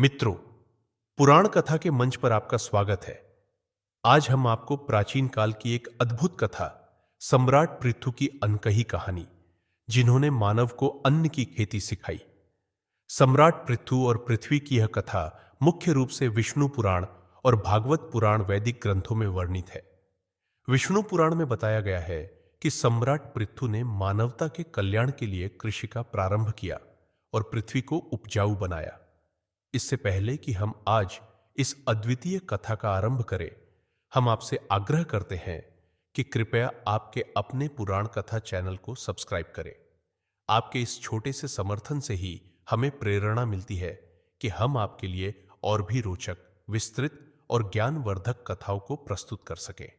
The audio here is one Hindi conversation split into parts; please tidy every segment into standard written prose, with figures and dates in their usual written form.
मित्रों, पुराण कथा के मंच पर आपका स्वागत है। आज हम आपको प्राचीन काल की एक अद्भुत कथा, सम्राट पृथु की अनकही कहानी, जिन्होंने मानव को अन्न की खेती सिखाई। सम्राट पृथु और पृथ्वी की यह कथा मुख्य रूप से विष्णु पुराण और भागवत पुराण वैदिक ग्रंथों में वर्णित है। विष्णु पुराण में बताया गया है कि सम्राट पृथु ने मानवता के कल्याण के लिए कृषि का प्रारंभ किया और पृथ्वी को उपजाऊ बनाया। इससे पहले कि हम आज इस अद्वितीय कथा का आरंभ करें, हम आपसे आग्रह करते हैं कि कृपया आपके अपने पुराण कथा चैनल को सब्सक्राइब करें। आपके इस छोटे से समर्थन से ही हमें प्रेरणा मिलती है कि हम आपके लिए और भी रोचक, विस्तृत और ज्ञानवर्धक कथाओं को प्रस्तुत कर सकें।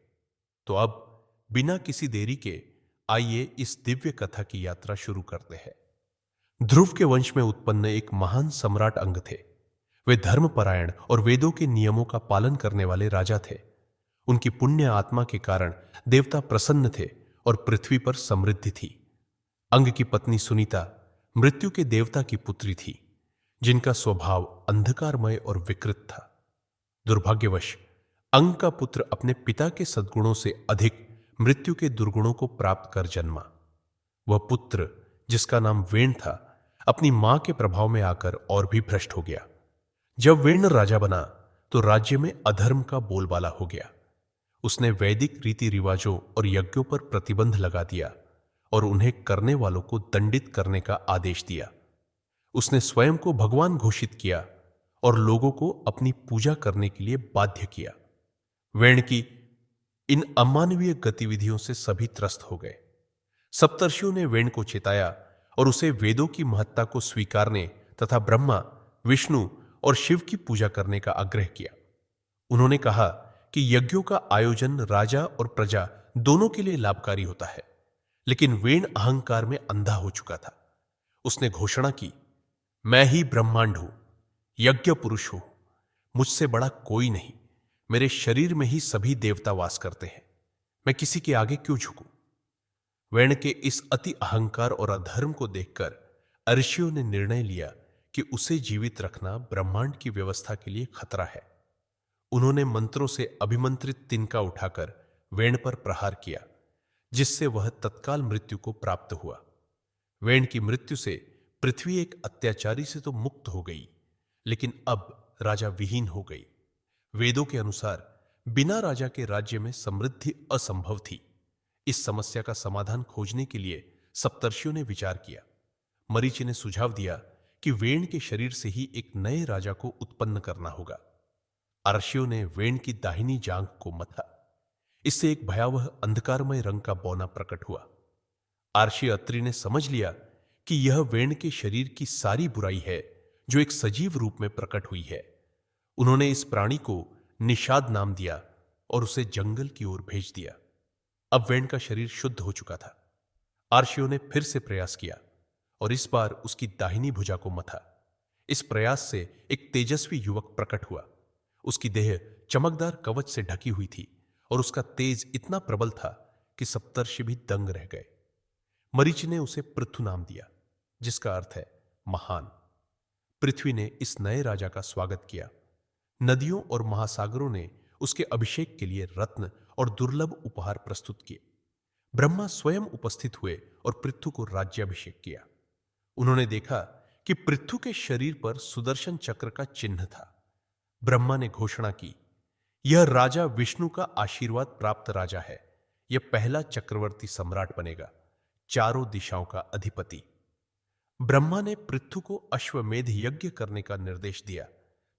तो अब बिना किसी देरी के आइए इस दिव्य कथा की यात्रा शुरू करते हैं। ध्रुव के वंश में उत्पन्न एक महान सम्राट अंग थे। वे धर्मपरायण और वेदों के नियमों का पालन करने वाले राजा थे। उनकी पुण्य आत्मा के कारण देवता प्रसन्न थे और पृथ्वी पर समृद्धि थी। अंग की पत्नी सुनीता मृत्यु के देवता की पुत्री थी, जिनका स्वभाव अंधकारमय और विकृत था। दुर्भाग्यवश अंग का पुत्र अपने पिता के सद्गुणों से अधिक मृत्यु के दुर्गुणों को प्राप्त कर जन्मा। वह पुत्र, जिसका नाम वेण था, अपनी मां के प्रभाव में आकर और भी भ्रष्ट हो गया। जब वेण राजा बना तो राज्य में अधर्म का बोलबाला हो गया। उसने वैदिक रीति रिवाजों और यज्ञों पर प्रतिबंध लगा दिया और उन्हें करने वालों को दंडित करने का आदेश दिया। उसने स्वयं को भगवान घोषित किया और लोगों को अपनी पूजा करने के लिए बाध्य किया। वेण की इन अमानवीय गतिविधियों से सभी त्रस्त हो गए। सप्तर्षियों ने वेण को चेताया और उसे वेदों की महत्ता को स्वीकारने तथा ब्रह्मा, विष्णु और शिव की पूजा करने का आग्रह किया। उन्होंने कहा कि यज्ञों का आयोजन राजा और प्रजा दोनों के लिए लाभकारी होता है, लेकिन वेण अहंकार में अंधा हो चुका था। उसने घोषणा की, मैं ही ब्रह्मांड हूं, यज्ञ पुरुष हूं, मुझसे बड़ा कोई नहीं। मेरे शरीर में ही सभी देवता वास करते हैं, मैं किसी के आगे क्यों झुकूं? वेण के इस अति अहंकार और अधर्म को देखकर ऋषियों ने निर्णय लिया कि उसे जीवित रखना ब्रह्मांड की व्यवस्था के लिए खतरा है। उन्होंने मंत्रों से अभिमंत्रित तिनका उठाकर वेण पर प्रहार किया, जिससे वह तत्काल मृत्यु को प्राप्त हुआ। वेण की मृत्यु से पृथ्वी एक अत्याचारी से तो मुक्त हो गई, लेकिन अब राजा विहीन हो गई। वेदों के अनुसार बिना राजा के राज्य में समृद्धि असंभव थी। इस समस्या का समाधान खोजने के लिए सप्तर्षियों ने विचार किया। मरीचि ने सुझाव दिया कि वेण के शरीर से ही एक नए राजा को उत्पन्न करना होगा। अर्षियों ने वेण की दाहिनी जांघ को मथा। इससे एक भयावह अंधकारमय रंग का बौना प्रकट हुआ। आर्षि अत्रि ने समझ लिया कि यह वेण के शरीर की सारी बुराई है जो एक सजीव रूप में प्रकट हुई है। उन्होंने इस प्राणी को निषाद नाम दिया और उसे जंगल की ओर भेज दिया। अब वेण का शरीर शुद्ध हो चुका था। आर्षियों ने फिर से प्रयास किया और इस बार उसकी दाहिनी भुजा को मथा। इस प्रयास से एक तेजस्वी युवक प्रकट हुआ। उसकी देह चमकदार कवच से ढकी हुई थी और उसका तेज इतना प्रबल था कि सप्तर्षि भी दंग रह गए। मरीचि ने उसे पृथु नाम दिया, जिसका अर्थ है महान। पृथ्वी ने इस नए राजा का स्वागत किया। नदियों और महासागरों ने उसके अभिषेक के लिए रत्न और दुर्लभ उपहार प्रस्तुत किए। ब्रह्मा स्वयं उपस्थित हुए और पृथु को राज्याभिषेक किया। उन्होंने देखा कि पृथु के शरीर पर सुदर्शन चक्र का चिन्ह था। ब्रह्मा ने घोषणा की, यह राजा विष्णु का आशीर्वाद प्राप्त राजा है। यह पहला चक्रवर्ती सम्राट बनेगा, चारों दिशाओं का अधिपति। ब्रह्मा ने पृथु को अश्वमेध यज्ञ करने का निर्देश दिया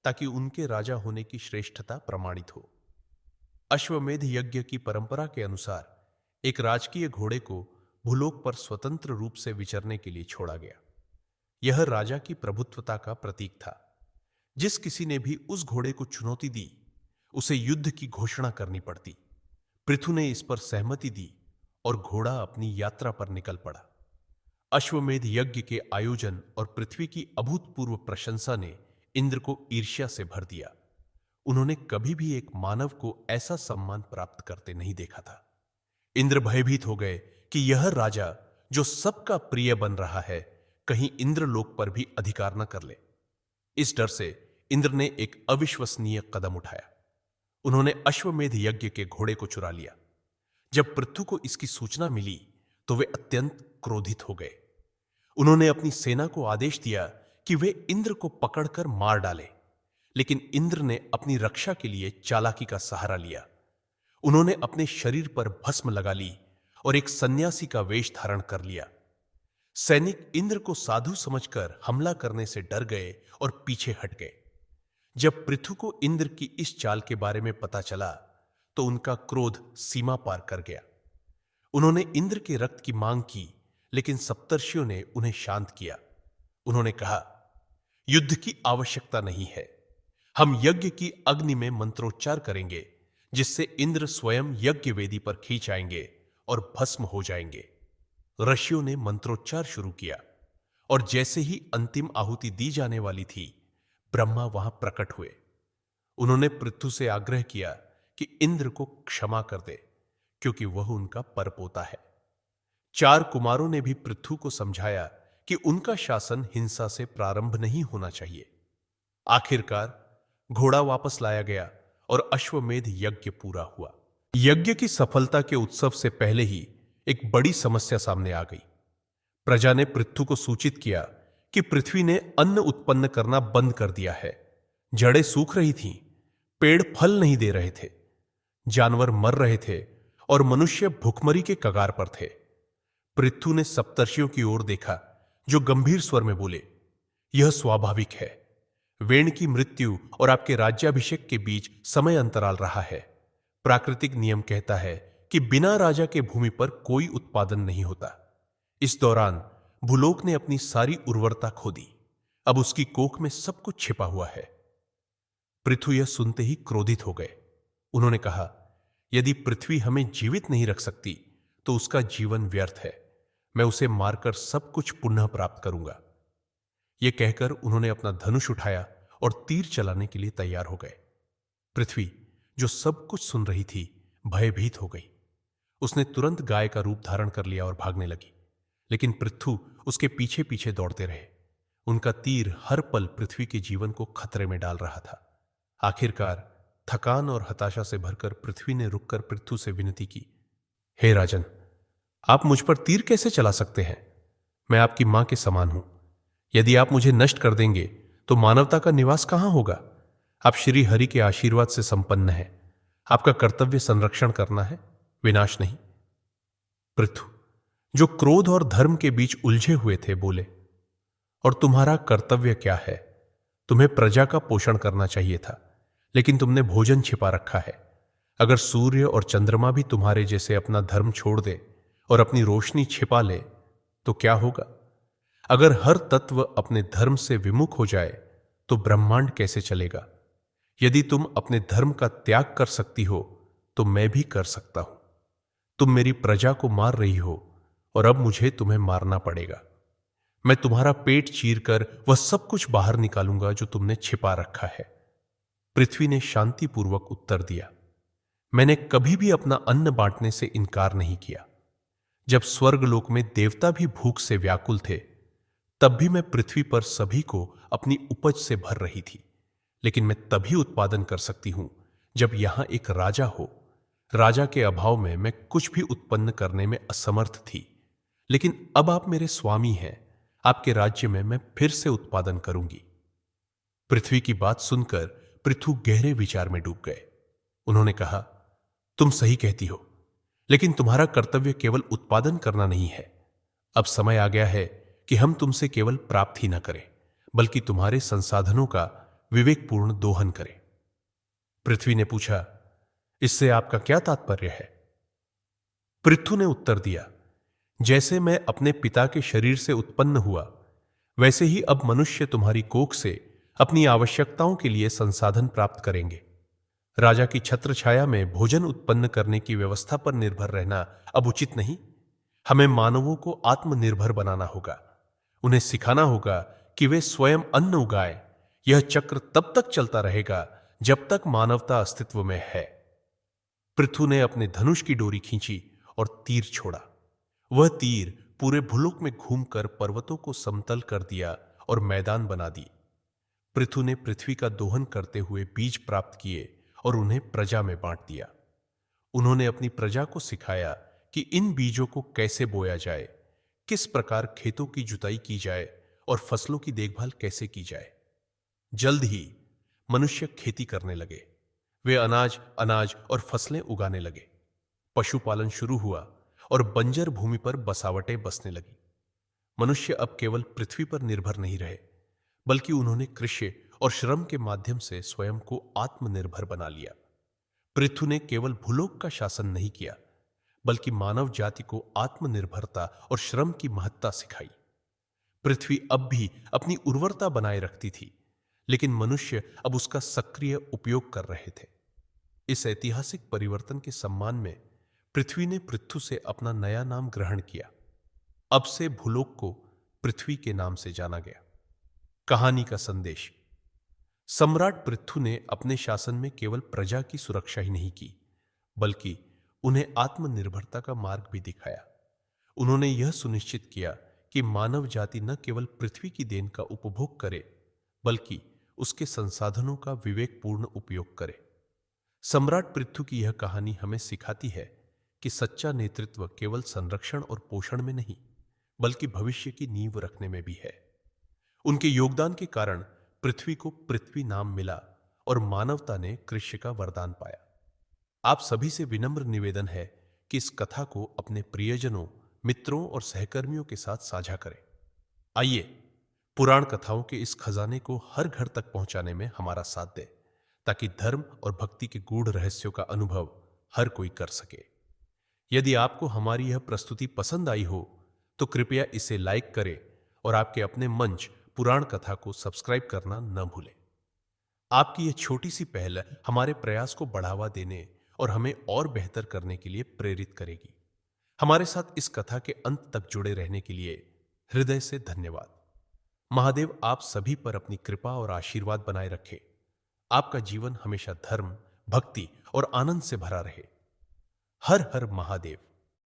ताकि उनके राजा होने की श्रेष्ठता प्रमाणित हो। अश्वमेध यज्ञ की परंपरा के अनुसार एक राजकीय घोड़े को भूलोक पर स्वतंत्र रूप से विचरने के लिए छोड़ा गया। यह राजा की प्रभुत्वता का प्रतीक था। जिस किसी ने भी उस घोड़े को चुनौती दी, उसे युद्ध की घोषणा करनी पड़ती। पृथु ने इस पर सहमति दी और घोड़ा अपनी यात्रा पर निकल पड़ा। अश्वमेध यज्ञ के आयोजन और पृथ्वी की अभूतपूर्व प्रशंसा ने इंद्र को ईर्ष्या से भर दिया। उन्होंने कभी भी एक मानव को ऐसा सम्मान प्राप्त करते नहीं देखा था। इंद्र भयभीत हो गए कि यह राजा जो सबका प्रिय बन रहा है, कहीं इंद्रलोक पर भी अधिकार न कर ले। इस डर से इंद्र ने एक अविश्वसनीय कदम उठाया। उन्होंने अश्वमेध यज्ञ के घोड़े को चुरा लिया। जब पृथु को इसकी सूचना मिली तो वे अत्यंत क्रोधित हो गए। उन्होंने अपनी सेना को आदेश दिया कि वे इंद्र को पकड़कर मार डालें, लेकिन इंद्र ने अपनी रक्षा के लिए चालाकी का सहारा लिया। उन्होंने अपने शरीर पर भस्म लगा ली और एक सन्यासी का वेश धारण कर लिया। सैनिक इंद्र को साधु समझकर हमला करने से डर गए और पीछे हट गए। जब पृथु को इंद्र की इस चाल के बारे में पता चला तो उनका क्रोध सीमा पार कर गया। उन्होंने इंद्र के रक्त की मांग की, लेकिन सप्तर्षियों ने उन्हें शांत किया। उन्होंने कहा, युद्ध की आवश्यकता नहीं है। हम यज्ञ की अग्नि में मंत्रोच्चार करेंगे, जिससे इंद्र स्वयं यज्ञ वेदी पर खींच आएंगे और भस्म हो जाएंगे। ऋषियों ने मंत्रोच्चार शुरू किया और जैसे ही अंतिम आहुति दी जाने वाली थी, ब्रह्मा वहां प्रकट हुए। उन्होंने पृथु से आग्रह किया कि इंद्र को क्षमा कर दे, क्योंकि वह उनका परपोता है। 4 कुमारों ने भी पृथु को समझाया कि उनका शासन हिंसा से प्रारंभ नहीं होना चाहिए। आखिरकार घोड़ा वापस लाया गया और अश्वमेध यज्ञ पूरा हुआ। यज्ञ की सफलता के उत्सव से पहले ही एक बड़ी समस्या सामने आ गई। प्रजा ने पृथु को सूचित किया कि पृथ्वी ने अन्न उत्पन्न करना बंद कर दिया है। जड़ें सूख रही थीं, पेड़ फल नहीं दे रहे थे, जानवर मर रहे थे और मनुष्य भुखमरी के कगार पर थे। पृथु ने सप्तर्षियों की ओर देखा, जो गंभीर स्वर में बोले, यह स्वाभाविक है। वेण की मृत्यु और आपके राज्याभिषेक के बीच समय अंतराल रहा है। प्राकृतिक नियम कहता है कि बिना राजा के भूमि पर कोई उत्पादन नहीं होता। इस दौरान भूलोक ने अपनी सारी उर्वरता खो दी। अब उसकी कोख में सब कुछ छिपा हुआ है। पृथु यह सुनते ही क्रोधित हो गए। उन्होंने कहा, यदि पृथ्वी हमें जीवित नहीं रख सकती तो उसका जीवन व्यर्थ है। मैं उसे मारकर सब कुछ पुनः प्राप्त करूंगा। यह कहकर उन्होंने अपना धनुष उठाया और तीर चलाने के लिए तैयार हो गए। पृथ्वी, जो सब कुछ सुन रही थी, भयभीत हो गई। उसने तुरंत गाय का रूप धारण कर लिया और भागने लगी, लेकिन पृथु उसके पीछे पीछे दौड़ते रहे। उनका तीर हर पल पृथ्वी के जीवन को खतरे में डाल रहा था। आखिरकार थकान और हताशा से भरकर पृथ्वी ने रुककर पृथु से विनती की, हे राजन, आप मुझ पर तीर कैसे चला सकते हैं? मैं आपकी मां के समान हूं। यदि आप मुझे नष्ट कर देंगे तो मानवता का निवास कहां होगा? आप श्री हरि के आशीर्वाद से संपन्न हैं। आपका कर्तव्य संरक्षण करना है, विनाश नहीं। पृथु, जो क्रोध और धर्म के बीच उलझे हुए थे, बोले, और तुम्हारा कर्तव्य क्या है? तुम्हें प्रजा का पोषण करना चाहिए था, लेकिन तुमने भोजन छिपा रखा है। अगर सूर्य और चंद्रमा भी तुम्हारे जैसे अपना धर्म छोड़ दे और अपनी रोशनी छिपा ले तो क्या होगा? अगर हर तत्व अपने धर्म से विमुख हो जाए तो ब्रह्मांड कैसे चलेगा? यदि तुम अपने धर्म का त्याग कर सकती हो तो मैं भी कर सकता हूं। तुम मेरी प्रजा को मार रही हो और अब मुझे तुम्हें मारना पड़ेगा। मैं तुम्हारा पेट चीरकर वह सब कुछ बाहर निकालूंगा जो तुमने छिपा रखा है। पृथ्वी ने शांतिपूर्वक उत्तर दिया, मैंने कभी भी अपना अन्न बांटने से इनकार नहीं किया। जब स्वर्गलोक में देवता भी भूख से व्याकुल थे, तब भी मैं पृथ्वी पर सभी को अपनी उपज से भर रही थी। लेकिन मैं तभी उत्पादन कर सकती हूं जब यहां एक राजा हो। राजा के अभाव में मैं कुछ भी उत्पन्न करने में असमर्थ थी, लेकिन अब आप मेरे स्वामी हैं। आपके राज्य में मैं फिर से उत्पादन करूंगी। पृथ्वी की बात सुनकर पृथु गहरे विचार में डूब गए। उन्होंने कहा, तुम सही कहती हो, लेकिन तुम्हारा कर्तव्य केवल उत्पादन करना नहीं है। अब समय आ गया है कि हम तुमसे केवल प्राप्त ही न करें, बल्कि तुम्हारे संसाधनों का विवेकपूर्ण दोहन करें। पृथ्वी ने पूछा, इससे आपका क्या तात्पर्य है? पृथु ने उत्तर दिया, जैसे मैं अपने पिता के शरीर से उत्पन्न हुआ, वैसे ही अब मनुष्य तुम्हारी कोख से अपनी आवश्यकताओं के लिए संसाधन प्राप्त करेंगे। राजा की छत्र छाया में भोजन उत्पन्न करने की व्यवस्था पर निर्भर रहना अब उचित नहीं। हमें मानवों को आत्मनिर्भर बनाना होगा। उन्हें सिखाना होगा कि वे स्वयं अन्न उगाएं। यह चक्र तब तक चलता रहेगा जब तक मानवता अस्तित्व में है। पृथु ने अपने धनुष की डोरी खींची और तीर छोड़ा। वह तीर पूरे भूलोक में घूमकर पर्वतों को समतल कर दिया और मैदान बना दी। पृथु ने पृथ्वी का दोहन करते हुए बीज प्राप्त किए और उन्हें प्रजा में बांट दिया। उन्होंने अपनी प्रजा को सिखाया कि इन बीजों को कैसे बोया जाए, किस प्रकार खेतों की जुताई की जाए और फसलों की देखभाल कैसे की जाए। जल्द ही मनुष्य खेती करने लगे। वे अनाज अनाज और फसलें उगाने लगे। पशुपालन शुरू हुआ और बंजर भूमि पर बसावटें बसने लगी। मनुष्य अब केवल पृथ्वी पर निर्भर नहीं रहे, बल्कि उन्होंने कृषि और श्रम के माध्यम से स्वयं को आत्मनिर्भर बना लिया। पृथु ने केवल भूलोक का शासन नहीं किया, बल्कि मानव जाति को आत्मनिर्भरता और श्रम की महत्ता सिखाई। पृथ्वी अब भी अपनी उर्वरता बनाए रखती थी, लेकिन मनुष्य अब उसका सक्रिय उपयोग कर रहे थे। इस ऐतिहासिक परिवर्तन के सम्मान में पृथ्वी ने पृथु से अपना नया नाम ग्रहण किया। अब से भूलोक को पृथ्वी के नाम से जाना गया। कहानी का संदेश। सम्राट पृथु ने अपने शासन में केवल प्रजा की सुरक्षा ही नहीं की, बल्कि उन्हें आत्मनिर्भरता का मार्ग भी दिखाया। उन्होंने यह सुनिश्चित किया कि मानव जाति न केवल पृथ्वी की देन का उपभोग करे, बल्कि उसके संसाधनों का विवेकपूर्ण उपयोग करे। सम्राट पृथु की यह कहानी हमें सिखाती है कि सच्चा नेतृत्व केवल संरक्षण और पोषण में नहीं, बल्कि भविष्य की नींव रखने में भी है। उनके योगदान के कारण पृथ्वी को पृथ्वी नाम मिला और मानवता ने कृषि का वरदान पाया। आप सभी से विनम्र निवेदन है कि इस कथा को अपने प्रियजनों, मित्रों और सहकर्मियों के साथ साझा करें। आइए पुराण कथाओं के इस खजाने को हर घर तक पहुंचाने में हमारा साथ दें, ताकि धर्म और भक्ति के गूढ़ रहस्यों का अनुभव हर कोई कर सके। यदि आपको हमारी यह प्रस्तुति पसंद आई हो तो कृपया इसे लाइक करें और आपके अपने मंच पुराण कथा को सब्सक्राइब करना न भूलें। आपकी यह छोटी सी पहल हमारे प्रयास को बढ़ावा देने और हमें और बेहतर करने के लिए प्रेरित करेगी। हमारे साथ इस कथा के अंत तक जुड़े रहने के लिए हृदय से धन्यवाद। महादेव आप सभी पर अपनी कृपा और आशीर्वाद बनाए रखे। आपका जीवन हमेशा धर्म, भक्ति और आनंद से भरा रहे। हर हर महादेव।